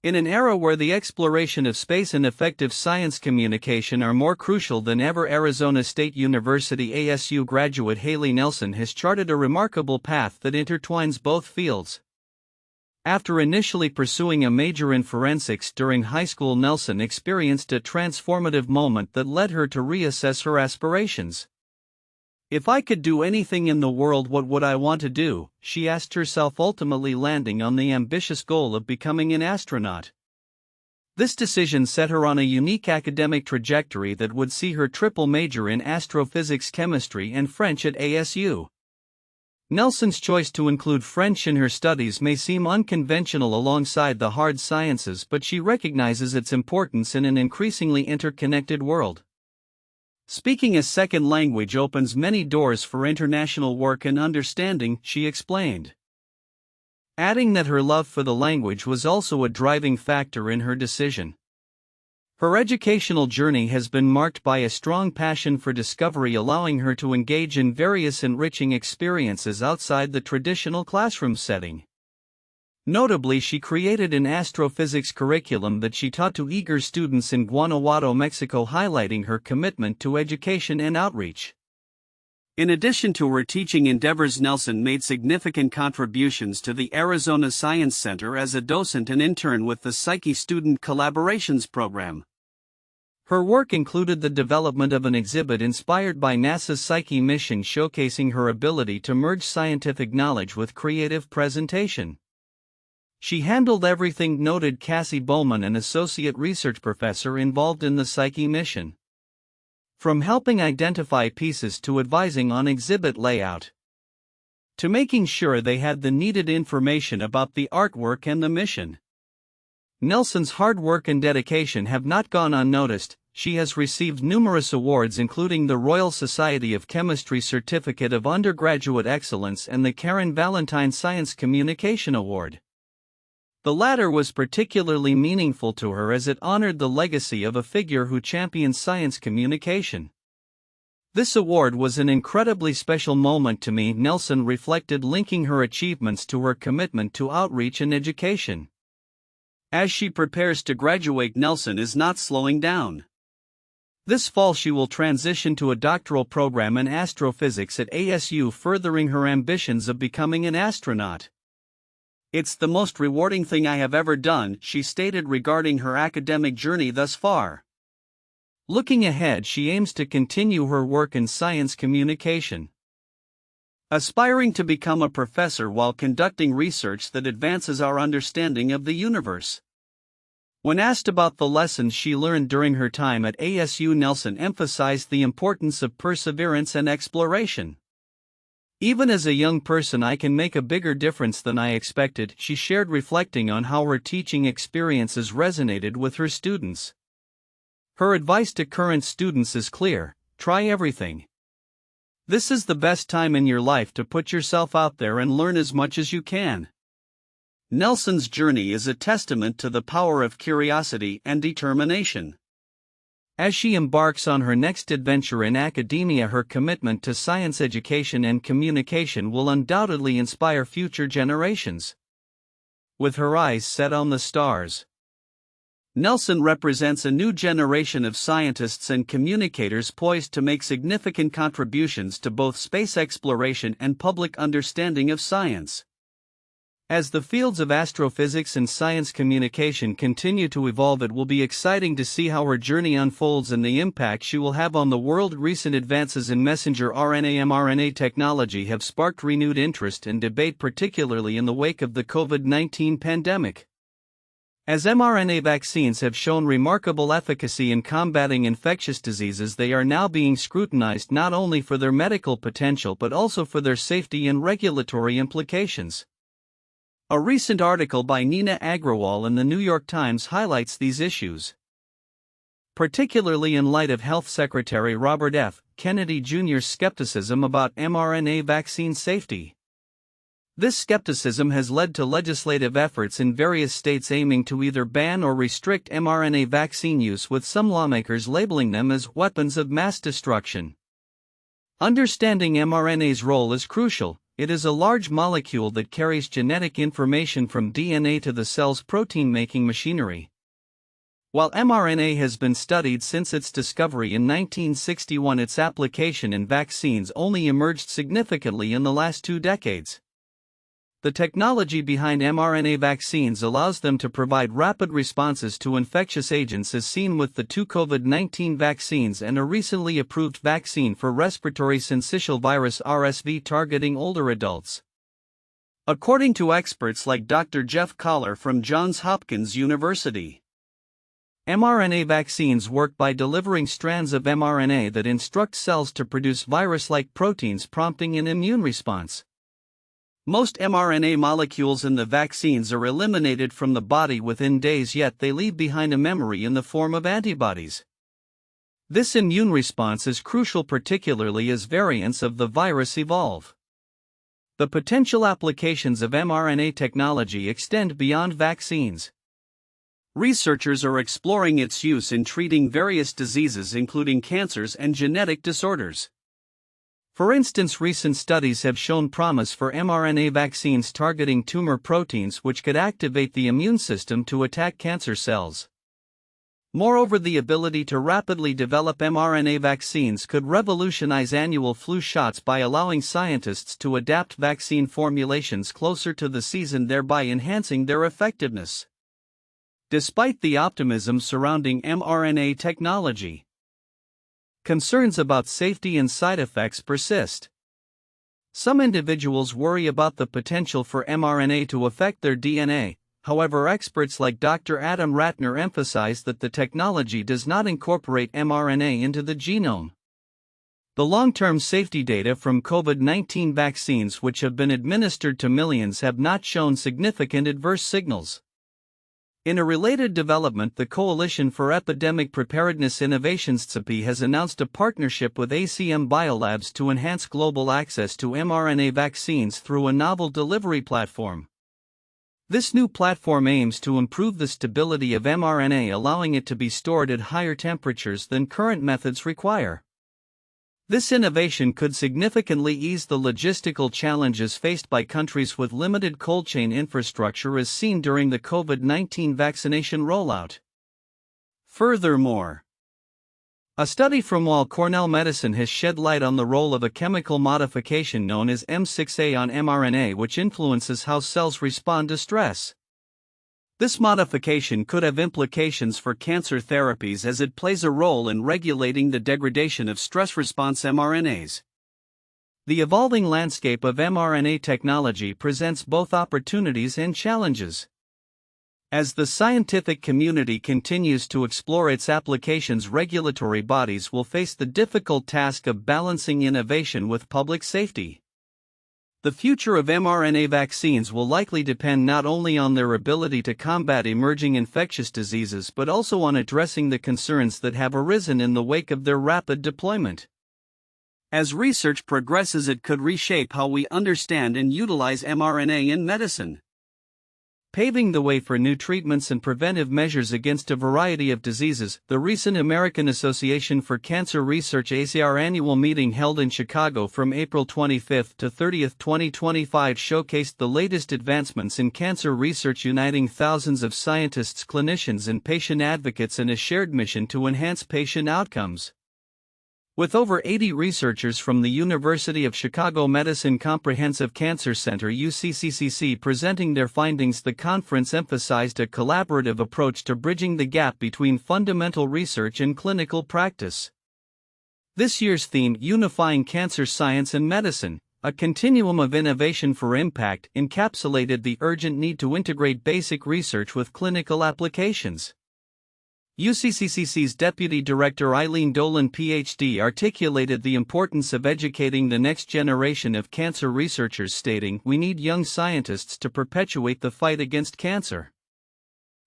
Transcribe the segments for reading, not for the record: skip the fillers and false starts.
In an era where the exploration of space and effective science communication are more crucial than ever, Arizona State University ASU graduate Hailey Nelson has charted a remarkable path that intertwines both fields. After initially pursuing a major in forensics during high school, Nelson experienced a transformative moment that led her to reassess her aspirations. "If I could do anything in the world, what would I want to do?" she asked herself, ultimately landing on the ambitious goal of becoming an astronaut. This decision set her on a unique academic trajectory that would see her triple major in astrophysics, chemistry, and French at ASU. Nelson's choice to include French in her studies may seem unconventional alongside the hard sciences, but she recognizes its importance in an increasingly interconnected world. "Speaking a second language opens many doors for international work and understanding," she explained, adding that her love for the language was also a driving factor in her decision. Her educational journey has been marked by a strong passion for discovery, allowing her to engage in various enriching experiences outside the traditional classroom setting. Notably, she created an astrophysics curriculum that she taught to eager students in Guanajuato, Mexico, highlighting her commitment to education and outreach. In addition to her teaching endeavors, Nelson made significant contributions to the Arizona Science Center as a docent and intern with the Psyche Student Collaborations program. Her work included the development of an exhibit inspired by NASA's Psyche mission, showcasing her ability to merge scientific knowledge with creative presentation. She handled everything, noted Cassie Bowman, an associate research professor involved in the Psyche mission. From helping identify pieces to advising on exhibit layout, to making sure they had the needed information about the artwork and the mission. Nelson's hard work and dedication have not gone unnoticed. She has received numerous awards, including the Royal Society of Chemistry Certificate of Undergraduate Excellence and the Karin Valentine Science Communication Award. The latter was particularly meaningful to her as it honored the legacy of a figure who championed science communication. "This award was an incredibly special moment to me," Nelson reflected, linking her achievements to her commitment to outreach and education. As she prepares to graduate, Nelson is not slowing down. This fall she will transition to a doctoral program in astrophysics at ASU, furthering her ambitions of becoming an astronaut. "It's the most rewarding thing I have ever done," she stated regarding her academic journey thus far. Looking ahead, she aims to continue her work in science communication, aspiring to become a professor while conducting research that advances our understanding of the universe. When asked about the lessons she learned during her time at ASU, Nelson emphasized the importance of perseverance and exploration. "Even as a young person, I can make a bigger difference than I expected," she shared, reflecting on how her teaching experiences resonated with her students. Her advice to current students is clear: try everything. This is the best time in your life to put yourself out there and learn as much as you can. Nelson's journey is a testament to the power of curiosity and determination. As she embarks on her next adventure in academia, her commitment to science education and communication will undoubtedly inspire future generations. With her eyes set on the stars, Nelson represents a new generation of scientists and communicators poised to make significant contributions to both space exploration and public understanding of science. As the fields of astrophysics and science communication continue to evolve, it will be exciting to see how her journey unfolds and the impact she will have on the world. Recent advances in messenger RNA/mRNA technology have sparked renewed interest and debate, particularly in the wake of the COVID-19 pandemic. As mRNA vaccines have shown remarkable efficacy in combating infectious diseases, they are now being scrutinized not only for their medical potential but also for their safety and regulatory implications. A recent article by Nina Agrawal in the New York Times highlights these issues, particularly in light of Health Secretary Robert F. Kennedy Jr.'s skepticism about mRNA vaccine safety. This skepticism has led to legislative efforts in various states aiming to either ban or restrict mRNA vaccine use, with some lawmakers labeling them as weapons of mass destruction. Understanding mRNA's role is crucial. It is a large molecule that carries genetic information from DNA to the cell's protein-making machinery. While mRNA has been studied since its discovery in 1961, its application in vaccines only emerged significantly in the last 2 decades. The technology behind mRNA vaccines allows them to provide rapid responses to infectious agents, as seen with the 2 COVID-19 vaccines and a recently approved vaccine for respiratory syncytial virus (RSV) targeting older adults. According to experts like Dr. Jeff Collar from Johns Hopkins University, mRNA vaccines work by delivering strands of mRNA that instruct cells to produce virus-like proteins, prompting an immune response. Most mRNA molecules in the vaccines are eliminated from the body within days, yet they leave behind a memory in the form of antibodies. This immune response is crucial, particularly as variants of the virus evolve. The potential applications of mRNA technology extend beyond vaccines. Researchers are exploring its use in treating various diseases, including cancers and genetic disorders. For instance, recent studies have shown promise for mRNA vaccines targeting tumor proteins, which could activate the immune system to attack cancer cells. Moreover, the ability to rapidly develop mRNA vaccines could revolutionize annual flu shots by allowing scientists to adapt vaccine formulations closer to the season, thereby enhancing their effectiveness. Despite the optimism surrounding mRNA technology, concerns about safety and side effects persist. Some individuals worry about the potential for mRNA to affect their DNA. However, experts like Dr. Adam Ratner emphasize that the technology does not incorporate mRNA into the genome. The long-term safety data from COVID-19 vaccines, which have been administered to millions, have not shown significant adverse signals. In a related development, the Coalition for Epidemic Preparedness Innovations (CEPI) has announced a partnership with ACM Biolabs to enhance global access to mRNA vaccines through a novel delivery platform. This new platform aims to improve the stability of mRNA, allowing it to be stored at higher temperatures than current methods require. This innovation could significantly ease the logistical challenges faced by countries with limited cold chain infrastructure, as seen during the COVID-19 vaccination rollout. Furthermore, a study from Weill Cornell Medicine has shed light on the role of a chemical modification known as M6A on mRNA, which influences how cells respond to stress. This modification could have implications for cancer therapies, as it plays a role in regulating the degradation of stress response mRNAs. The evolving landscape of mRNA technology presents both opportunities and challenges. As the scientific community continues to explore its applications, regulatory bodies will face the difficult task of balancing innovation with public safety. The future of mRNA vaccines will likely depend not only on their ability to combat emerging infectious diseases but also on addressing the concerns that have arisen in the wake of their rapid deployment. As research progresses, it could reshape how we understand and utilize mRNA in medicine, paving the way for new treatments and preventive measures against a variety of diseases. The recent American Association for Cancer Research (ACR) annual meeting held in Chicago from April 25 to 30, 2025 showcased the latest advancements in cancer research, uniting thousands of scientists, clinicians, and patient advocates in a shared mission to enhance patient outcomes. With over 80 researchers from the University of Chicago Medicine Comprehensive Cancer Center (UCCCC) presenting their findings, the conference emphasized a collaborative approach to bridging the gap between fundamental research and clinical practice. This year's theme, Unifying Cancer Science and Medicine, a continuum of innovation for impact, encapsulated the urgent need to integrate basic research with clinical applications. UCCCC's Deputy Director Eileen Dolan, Ph.D., articulated the importance of educating the next generation of cancer researchers, stating, "We need young scientists to perpetuate the fight against cancer."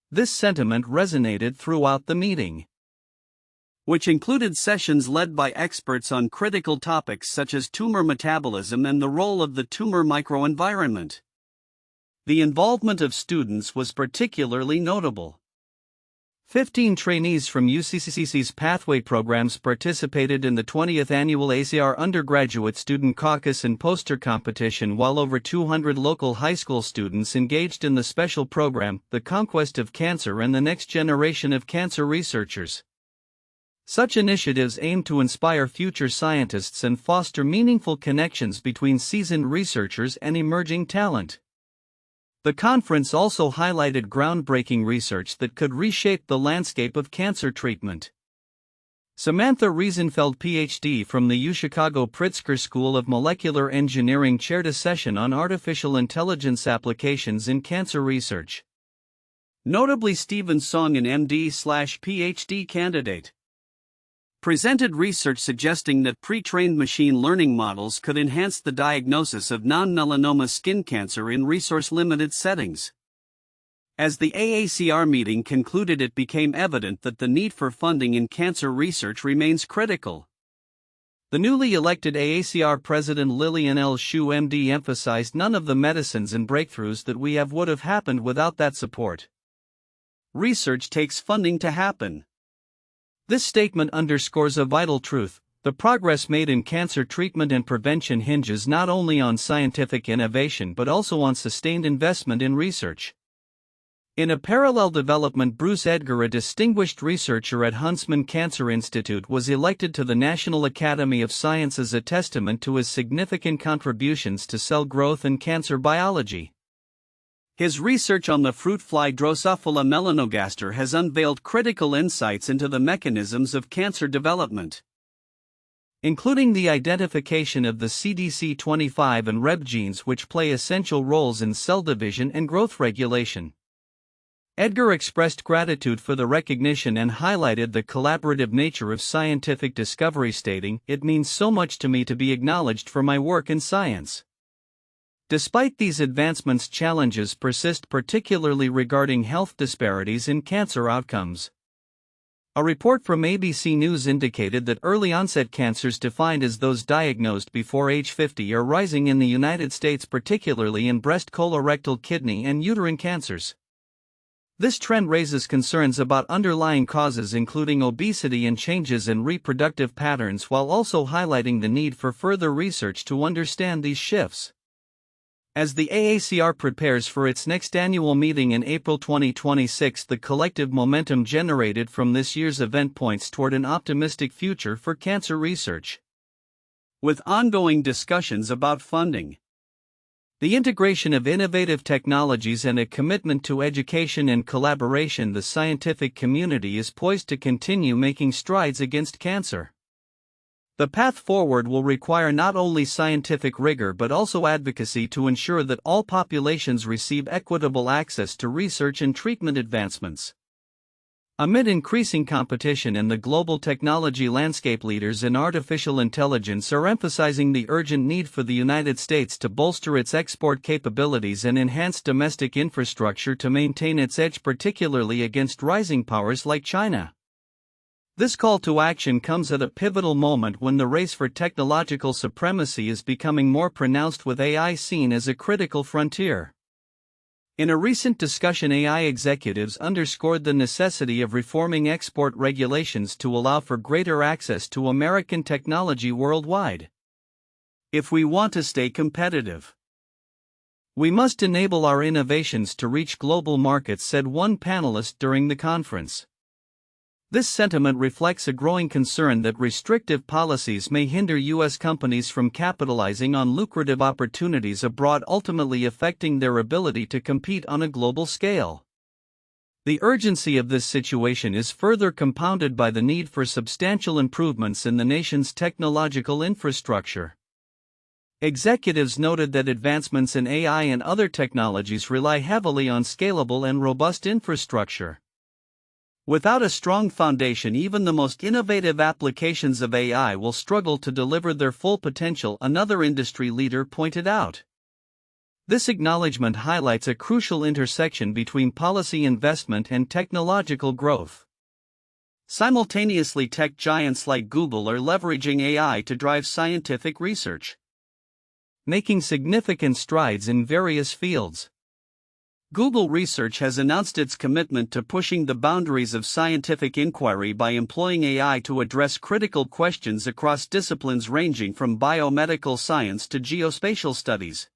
This sentiment resonated throughout the meeting, which included sessions led by experts on critical topics such as tumor metabolism and the role of the tumor microenvironment. The involvement of students was particularly notable. 15 trainees from UCCC's Pathway programs participated in the 20th annual ACR Undergraduate Student Caucus and Poster Competition, while over 200 local high school students engaged in the special program, The Conquest of Cancer and the Next Generation of Cancer Researchers. Such initiatives aim to inspire future scientists and foster meaningful connections between seasoned researchers and emerging talent. The conference also highlighted groundbreaking research that could reshape the landscape of cancer treatment. Samantha Riesenfeld, Ph.D. from the UChicago Pritzker School of Molecular Engineering, chaired a session on artificial intelligence applications in cancer research. Notably, Stephen Song, an MD/PhD candidate, presented research suggesting that pre-trained machine learning models could enhance the diagnosis of non-melanoma skin cancer in resource-limited settings. As the AACR meeting concluded, it became evident that the need for funding in cancer research remains critical. The newly elected AACR President Lillian L. Shu, MD, emphasized none of the medicines and breakthroughs that we have would have happened without that support. Research takes funding to happen. This statement underscores a vital truth: the progress made in cancer treatment and prevention hinges not only on scientific innovation but also on sustained investment in research. In a parallel development, Bruce Edgar, a distinguished researcher at Huntsman Cancer Institute, was elected to the National Academy of Sciences, a testament to his significant contributions to cell growth and cancer biology. His research on the fruit fly Drosophila melanogaster has unveiled critical insights into the mechanisms of cancer development, including the identification of the CDC25 and Rheb genes, which play essential roles in cell division and growth regulation. Edgar expressed gratitude for the recognition and highlighted the collaborative nature of scientific discovery, stating, "It means so much to me to be acknowledged for my work in science." Despite these advancements, challenges persist, particularly regarding health disparities in cancer outcomes. A report from ABC News indicated that early-onset cancers, defined as those diagnosed before age 50, are rising in the United States, particularly in breast, colorectal, kidney, and uterine cancers. This trend raises concerns about underlying causes, including obesity and changes in reproductive patterns, while also highlighting the need for further research to understand these shifts. As the AACR prepares for its next annual meeting in April 2026, the collective momentum generated from this year's event points toward an optimistic future for cancer research. With ongoing discussions about funding, the integration of innovative technologies, and a commitment to education and collaboration, the scientific community is poised to continue making strides against cancer. The path forward will require not only scientific rigor but also advocacy to ensure that all populations receive equitable access to research and treatment advancements. Amid increasing competition in the global technology landscape, leaders in artificial intelligence are emphasizing the urgent need for the United States to bolster its export capabilities and enhance domestic infrastructure to maintain its edge, particularly against rising powers like China. This call to action comes at a pivotal moment when the race for technological supremacy is becoming more pronounced, with AI seen as a critical frontier. In a recent discussion, AI executives underscored the necessity of reforming export regulations to allow for greater access to American technology worldwide. If we want to stay competitive, we must enable our innovations to reach global markets, said one panelist during the conference. This sentiment reflects a growing concern that restrictive policies may hinder U.S. companies from capitalizing on lucrative opportunities abroad, ultimately affecting their ability to compete on a global scale. The urgency of this situation is further compounded by the need for substantial improvements in the nation's technological infrastructure. Executives noted that advancements in AI and other technologies rely heavily on scalable and robust infrastructure. Without a strong foundation, even the most innovative applications of AI will struggle to deliver their full potential, another industry leader pointed out. This acknowledgement highlights a crucial intersection between policy investment and technological growth. Simultaneously, tech giants like Google are leveraging AI to drive scientific research, making significant strides in various fields. Google Research has announced its commitment to pushing the boundaries of scientific inquiry by employing AI to address critical questions across disciplines ranging from biomedical science to geospatial studies.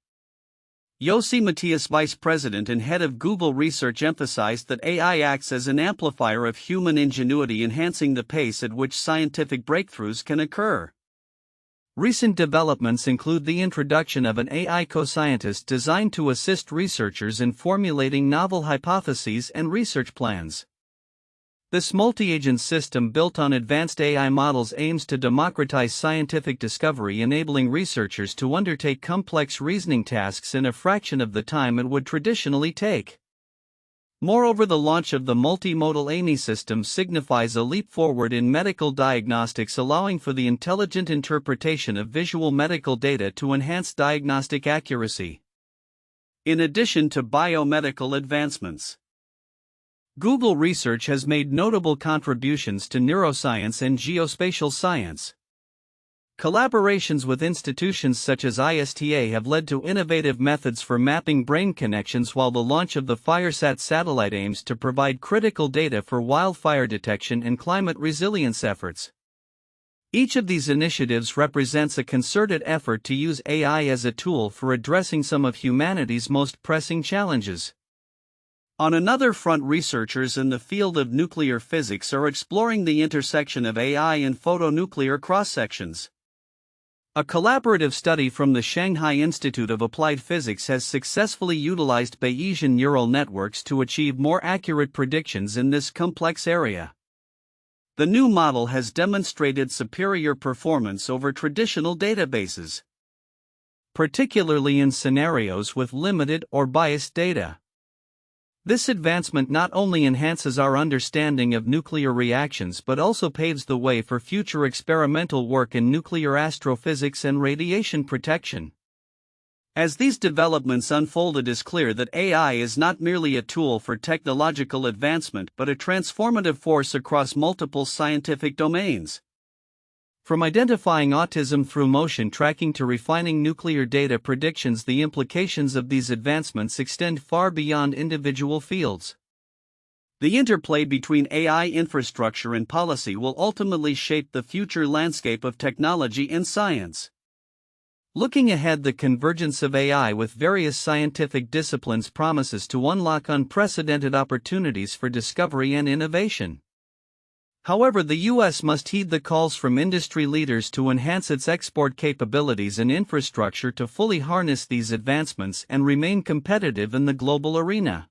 Yossi Matias, vice president and head of Google Research, emphasized that AI acts as an amplifier of human ingenuity, enhancing the pace at which scientific breakthroughs can occur. Recent developments include the introduction of an AI co-scientist designed to assist researchers in formulating novel hypotheses and research plans. This multi-agent system built on advanced AI models aims to democratize scientific discovery, enabling researchers to undertake complex reasoning tasks in a fraction of the time it would traditionally take. Moreover, the launch of the multimodal AMI system signifies a leap forward in medical diagnostics, allowing for the intelligent interpretation of visual medical data to enhance diagnostic accuracy. In addition to biomedical advancements, Google Research has made notable contributions to neuroscience and geospatial science. Collaborations with institutions such as ISTA have led to innovative methods for mapping brain connections, while the launch of the FireSat satellite aims to provide critical data for wildfire detection and climate resilience efforts. Each of these initiatives represents a concerted effort to use AI as a tool for addressing some of humanity's most pressing challenges. On another front, researchers in the field of nuclear physics are exploring the intersection of AI and photonuclear cross-sections. A collaborative study from the Shanghai Institute of Applied Physics has successfully utilized Bayesian neural networks to achieve more accurate predictions in this complex area. The new model has demonstrated superior performance over traditional databases, particularly in scenarios with limited or biased data. This advancement not only enhances our understanding of nuclear reactions but also paves the way for future experimental work in nuclear astrophysics and radiation protection. As these developments unfold, it is clear that AI is not merely a tool for technological advancement but a transformative force across multiple scientific domains. From identifying autism through motion tracking to refining nuclear data predictions, the implications of these advancements extend far beyond individual fields. The interplay between AI infrastructure and policy will ultimately shape the future landscape of technology and science. Looking ahead, the convergence of AI with various scientific disciplines promises to unlock unprecedented opportunities for discovery and innovation. However, the U.S. must heed the calls from industry leaders to enhance its export capabilities and infrastructure to fully harness these advancements and remain competitive in the global arena.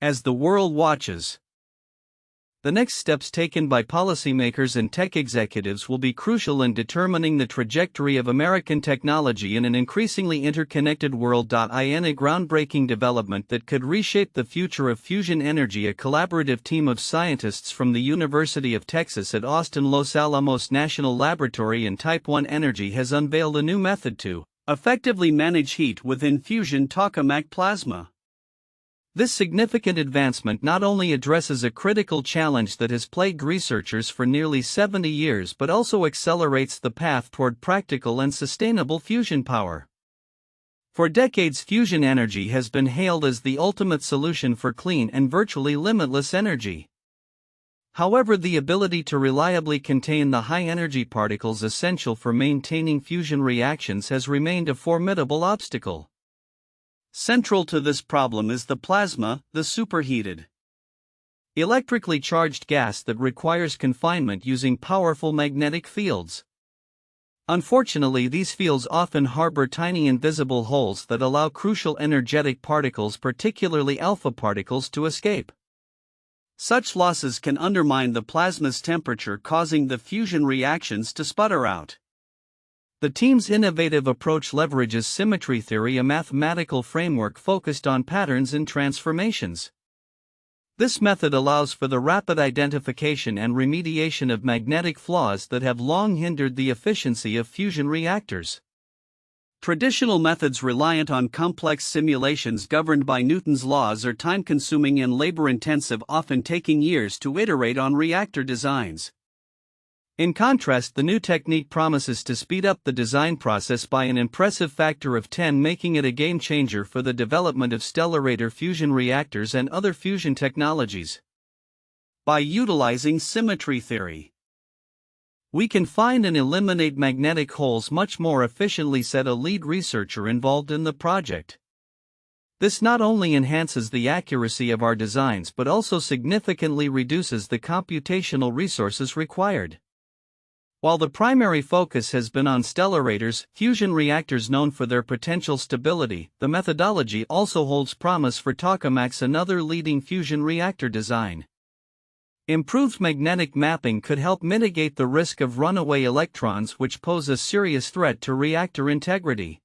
As the world watches, the next steps taken by policymakers and tech executives will be crucial in determining the trajectory of American technology in an increasingly interconnected world. In a groundbreaking development that could reshape the future of fusion energy, a collaborative team of scientists from the University of Texas at Austin Los Alamos National Laboratory and Type I Energy has unveiled a new method to effectively manage heat within fusion tokamak plasma. This significant advancement not only addresses a critical challenge that has plagued researchers for nearly 70 years but also accelerates the path toward practical and sustainable fusion power. For decades, fusion energy has been hailed as the ultimate solution for clean and virtually limitless energy. However, the ability to reliably contain the high-energy particles essential for maintaining fusion reactions has remained a formidable obstacle. Central to this problem is the plasma, the superheated, electrically charged gas that requires confinement using powerful magnetic fields. Unfortunately, these fields often harbor tiny invisible holes that allow crucial energetic particles, particularly alpha particles, to escape. Such losses can undermine the plasma's temperature, causing the fusion reactions to sputter out. The team's innovative approach leverages symmetry theory, a mathematical framework focused on patterns and transformations. This method allows for the rapid identification and remediation of magnetic flaws that have long hindered the efficiency of fusion reactors. Traditional methods reliant on complex simulations governed by Newton's laws are time-consuming and labor-intensive, often taking years to iterate on reactor designs. In contrast, the new technique promises to speed up the design process by an impressive factor of 10, making it a game changer for the development of stellarator fusion reactors and other fusion technologies. By utilizing symmetry theory, we can find and eliminate magnetic holes much more efficiently, said a lead researcher involved in the project. This not only enhances the accuracy of our designs but also significantly reduces the computational resources required. While the primary focus has been on stellarators, fusion reactors known for their potential stability, the methodology also holds promise for tokamaks, another leading fusion reactor design. Improved magnetic mapping could help mitigate the risk of runaway electrons, which pose a serious threat to reactor integrity.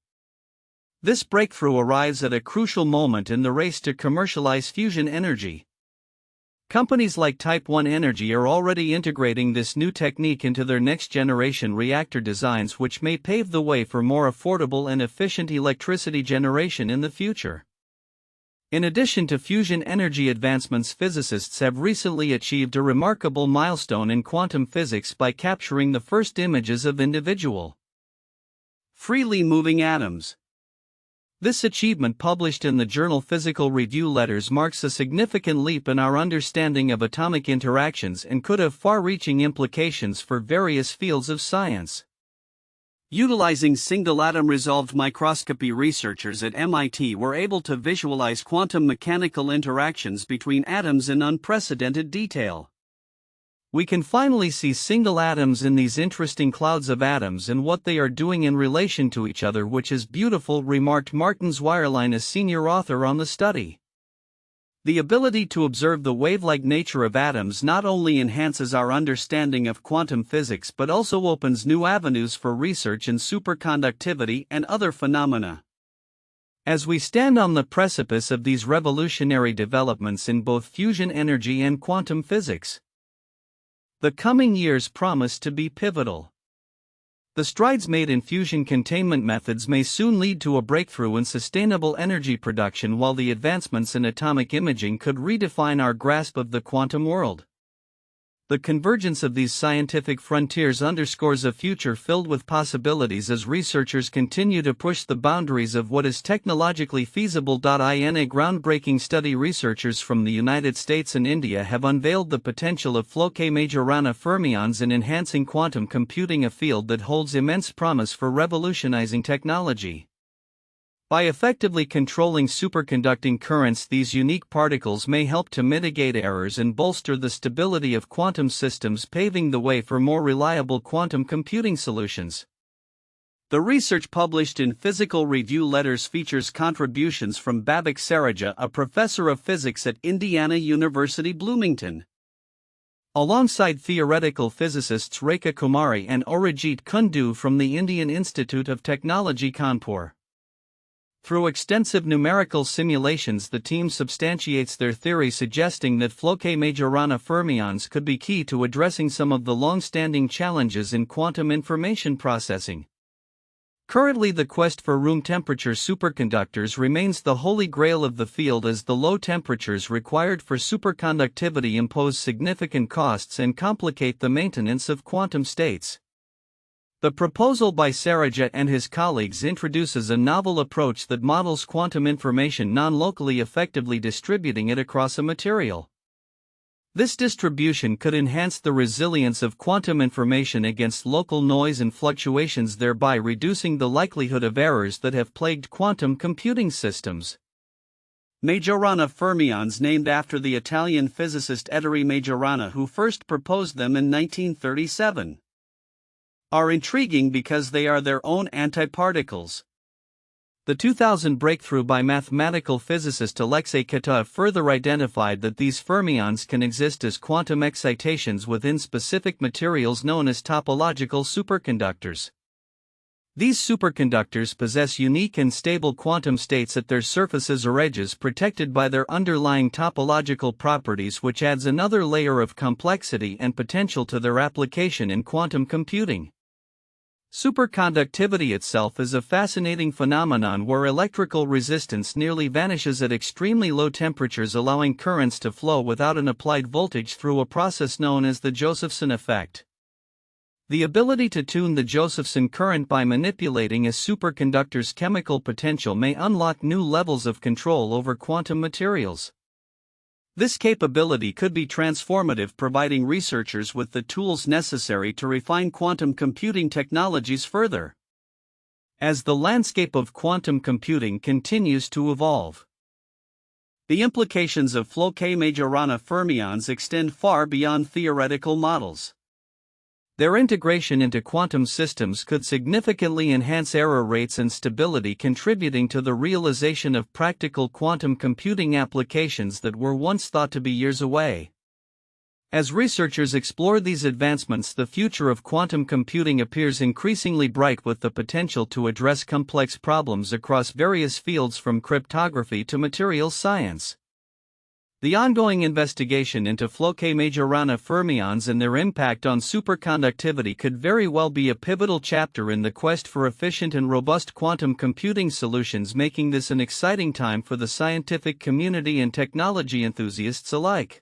This breakthrough arrives at a crucial moment in the race to commercialize fusion energy. Companies like Type 1 Energy are already integrating this new technique into their next-generation reactor designs, which may pave the way for more affordable and efficient electricity generation in the future. In addition to fusion energy advancements, physicists have recently achieved a remarkable milestone in quantum physics by capturing the first images of individual, freely moving atoms. This achievement, published in the journal Physical Review Letters, marks a significant leap in our understanding of atomic interactions and could have far-reaching implications for various fields of science. Utilizing single-atom resolved microscopy, researchers at MIT were able to visualize quantum mechanical interactions between atoms in unprecedented detail. We can finally see single atoms in these interesting clouds of atoms and what they are doing in relation to each other, which is beautiful, remarked Martin Zweierlein, a senior author on the study. The ability to observe the wave-like nature of atoms not only enhances our understanding of quantum physics but also opens new avenues for research in superconductivity and other phenomena. As we stand on the precipice of these revolutionary developments in both fusion energy and quantum physics, the coming years promise to be pivotal. The strides made in fusion containment methods may soon lead to a breakthrough in sustainable energy production, while the advancements in atomic imaging could redefine our grasp of the quantum world. The convergence of these scientific frontiers underscores a future filled with possibilities as researchers continue to push the boundaries of what is technologically feasible. In a groundbreaking study, researchers from the United States and India have unveiled the potential of Floquet-Majorana fermions in enhancing quantum computing, a field that holds immense promise for revolutionizing technology. By effectively controlling superconducting currents, these unique particles may help to mitigate errors and bolster the stability of quantum systems, paving the way for more reliable quantum computing solutions. The research, published in Physical Review Letters, features contributions from Babak Sarija, a professor of physics at Indiana University Bloomington, alongside theoretical physicists Rekha Kumari and Arijit Kundu from the Indian Institute of Technology, Kanpur. Through extensive numerical simulations, the team substantiates their theory, suggesting that Floquet-Majorana fermions could be key to addressing some of the long-standing challenges in quantum information processing. Currently, the quest for room temperature superconductors remains the holy grail of the field, as the low temperatures required for superconductivity impose significant costs and complicate the maintenance of quantum states. The proposal by Sarija and his colleagues introduces a novel approach that models quantum information non-locally, effectively distributing it across a material. This distribution could enhance the resilience of quantum information against local noise and fluctuations, thereby reducing the likelihood of errors that have plagued quantum computing systems. Majorana fermions, named after the Italian physicist Ettore Majorana, who first proposed them in 1937. Are intriguing because they are their own antiparticles. The 2000 breakthrough by mathematical physicist Alexei Kitaev further identified that these fermions can exist as quantum excitations within specific materials known as topological superconductors. These superconductors possess unique and stable quantum states at their surfaces or edges, protected by their underlying topological properties, which adds another layer of complexity and potential to their application in quantum computing. Superconductivity itself is a fascinating phenomenon where electrical resistance nearly vanishes at extremely low temperatures, allowing currents to flow without an applied voltage through a process known as the Josephson effect. The ability to tune the Josephson current by manipulating a superconductor's chemical potential may unlock new levels of control over quantum materials. This capability could be transformative, providing researchers with the tools necessary to refine quantum computing technologies further. As the landscape of quantum computing continues to evolve, the implications of Floquet Majorana fermions extend far beyond theoretical models. Their integration into quantum systems could significantly enhance error rates and stability, contributing to the realization of practical quantum computing applications that were once thought to be years away. As researchers explore these advancements, the future of quantum computing appears increasingly bright, with the potential to address complex problems across various fields from cryptography to materials science. The ongoing investigation into Floquet Majorana fermions and their impact on superconductivity could very well be a pivotal chapter in the quest for efficient and robust quantum computing solutions, making this an exciting time for the scientific community and technology enthusiasts alike.